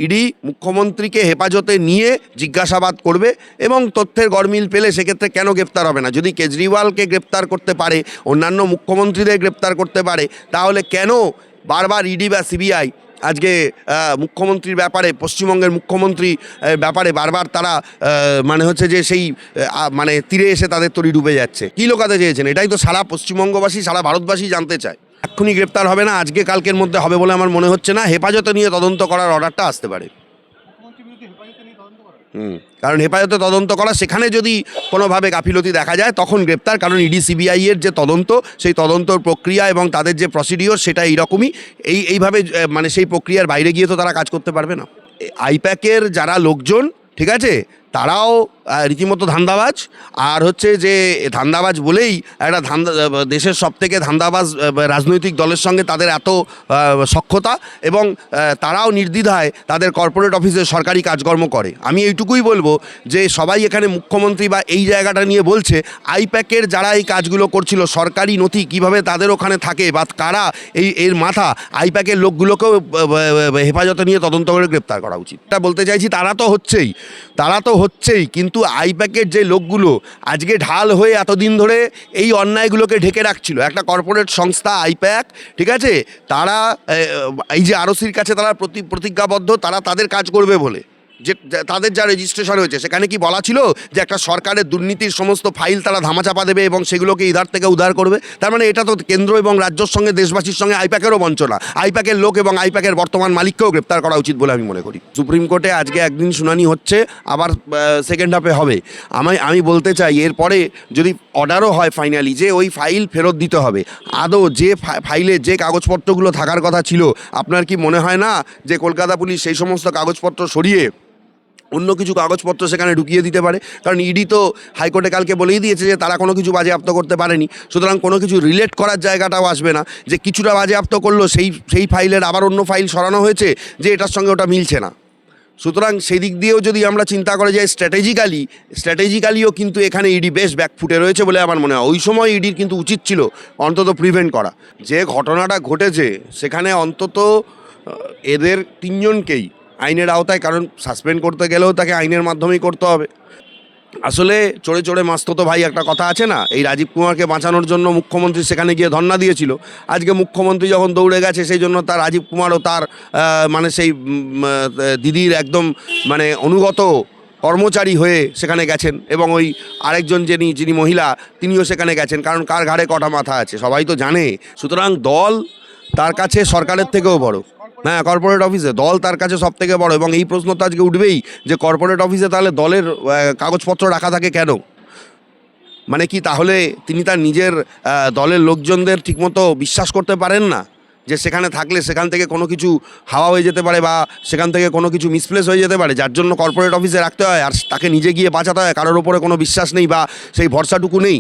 ED মুখ্যমন্ত্রীকে হেফাজতে নিয়ে জিজ্ঞাসাবাদ করবে এবং তথ্যের গরমিল পেলে সেক্ষেত্রে কেন গ্রেপ্তার হবে না। যদি কেজরিওয়ালকে গ্রেপ্তার করতে পারে, অন্যান্য মুখ্যমন্ত্রীদের গ্রেপ্তার করতে পারে, তাহলে কেন বারবার ইডি বা সিবিআই আজকে মুখ্যমন্ত্রীর ব্যাপারে, পশ্চিমবঙ্গের মুখ্যমন্ত্রী ব্যাপারে বারবার তারা মানে হচ্ছে যে সেই মানে তীরে এসে তাদের তরি ডুবে যাচ্ছে? কী লোকাতে চেয়েছেন? এটাই তো সারা পশ্চিমবঙ্গবাসী, সারা ভারতবাসী জানতে চায়। এক্ষুনি গ্রেপ্তার হবে না, আজকে কালকের মধ্যে হবে বলে আমার মনে হচ্ছে না। হেফাজতে নিয়ে তদন্ত করার অর্ডারটা আসতে পারে। কারণ হেফাজতে তদন্ত করা, সেখানে যদি কোনোভাবে গাফিলতি দেখা যায় তখন গ্রেপ্তার। কারণ ইডি সিবিআই এর যে তদন্ত, সেই তদন্তর প্রক্রিয়া এবং তাদের যে প্রসিডিওর সেটা এইরকমই। এইভাবে মানে সেই প্রক্রিয়ার বাইরে গিয়ে তো তারা কাজ করতে পারবে না। আইপ্যাকের যারা লোকজন, ঠিক আছে, তারাও রীতিমতো ধান্দাবাজ। আর হচ্ছে যে ধান্দাবাজ বলেই একটা দেশের সবথেকে ধান্দাবাজ রাজনৈতিক দলের সঙ্গে তাদের এত সখ্যতা, এবং তারাও নির্দ্বিধায় তাদের কর্পোরেট অফিসে সরকারি কাজকর্ম করে। আমি এইটুকুই বলবো যে সবাই এখানে মুখ্যমন্ত্রী বা এই জায়গাটা নিয়ে বলছে, আইপ্যাকের যারা এই কাজগুলো করছিল, সরকারি নথি কিভাবে তাদের ওখানে থাকে বা কারা এর মাথা, আইপ্যাকের লোকগুলোকেও হেফাজতে নিয়ে তদন্ত করে গ্রেপ্তার করা উচিত। এটা বলতে চাইছি, তারা তো হচ্ছেই, কিন্তু আইপ্যাকের যে লোকগুলো আজকে ঢাল হয়ে এতদিন ধরে এই অন্যায়গুলোকে ঢেকে রাখছিল, একটা কর্পোরেট সংস্থা আইপ্যাক, ঠিক আছে, তারা এই যে আরওসির কাছে তারা প্রতিজ্ঞাবদ্ধ, তারা তাদের কাজ করবে বলে, যে তাদের যা রেজিস্ট্রেশন হয়েছে সেখানে কি বলা ছিল যে একটা সরকারের দুর্নীতির সমস্ত ফাইল তারা ধামাচাপা দেবে এবং সেগুলোকে ইধার থেকে উদ্ধার করবে? তার মানে এটা তো কেন্দ্র এবং রাজ্যের সঙ্গে, দেশবাসীর সঙ্গে আইপ্যাকেরও বঞ্চনা। আইপ্যাকের লোক এবং আইপ্যাকের বর্তমান মালিককেও গ্রেপ্তার করা উচিত বলে আমি মনে করি। সুপ্রিম কোর্টে আজকে একদিন শুনানি হচ্ছে, আবার সেকেন্ড হাফে হবে। আমি বলতে চাই, এরপরে যদি অর্ডারও হয় ফাইনালি যে ওই ফাইল ফেরত দিতে হবে, আদৌ যে ফাইলে যে কাগজপত্রগুলো থাকার কথা ছিল, আপনার কি মনে হয় না যে কলকাতা পুলিশ সেই সমস্ত কাগজপত্র সরিয়ে অন্য কিছু কাগজপত্র সেখানে ঢুকিয়ে দিতে পারে? কারণ ইডি তো হাইকোর্টে কালকে বলেই দিয়েছে যে তারা কোনো কিছু বাজেয়াপ্ত করতে পারেনি, সুতরাং কোনো কিছু রিলেট করার জায়গাটাও আসবে না যে কিছুটা বাজেয়াপ্ত করলো, সেই ফাইলের আবার অন্য ফাইল সরানো হয়েছে যে এটার সঙ্গে ওটা মিলছে না। সুতরাং সেই দিক দিয়েও যদি আমরা চিন্তা করে যাই স্ট্র্যাটেজিক্যালিও কিন্তু এখানে ইডি বেশ ব্যাকফুটে রয়েছে বলে আমার মনে হয়। ওই সময় ইডির কিন্তু উচিত ছিল অন্তত প্রিভেন্ট করা। যে ঘটনাটা ঘটেছে সেখানে অন্তত এদের তিনজনকেই আইনের আওতায়, কারণ সাসপেন্ড করতে গেলেও তাকে আইনের মাধ্যমেই করতে হবে। আসলে চড়ে চড়ে মাস্ততো ভাই একটা কথা আছে না, এই রাজীব কুমারকে বাঁচানোর জন্য মুখ্যমন্ত্রী সেখানে গিয়ে ধর্ণা দিয়েছিল। আজকে মুখ্যমন্ত্রী যখন দৌড়ে গেছে, সেই জন্য তার রাজীব কুমারও তার মানে সেই দিদির একদম মানে অনুগত কর্মচারী হয়ে সেখানে গেছেন, এবং ওই আরেকজন যিনি মহিলা, তিনিও সেখানে গেছেন। কারণ কার ঘাড়ে কটা মাথা আছে সবাই তো জানে। সুতরাং দল তার কাছে সরকারের থেকেও বড়। হ্যাঁ, কর্পোরেট অফিসে দল তার কাছে সব থেকে বড়, এবং এই প্রশ্ন তো আজকে উঠবেই যে কর্পোরেট অফিসে তাহলে দলের কাগজপত্র রাখা থাকে কেন? মানে কি তাহলে তিনি তার নিজের দলের লোকজনদের ঠিকমতো বিশ্বাস করতে পারেন না যে সেখানে থাকলে সেখান থেকে কোনো কিছু হাওয়া হয়ে যেতে পারে বা সেখান থেকে কোনো কিছু মিসপ্লেস হয়ে যেতে পারে, যার জন্য কর্পোরেট অফিসে রাখতে হয় আর তাকে নিজে গিয়ে বাঁচাতে হয়? কারোর ওপরে কোনো বিশ্বাস নেই বা সেই ভরসাটুকু নেই।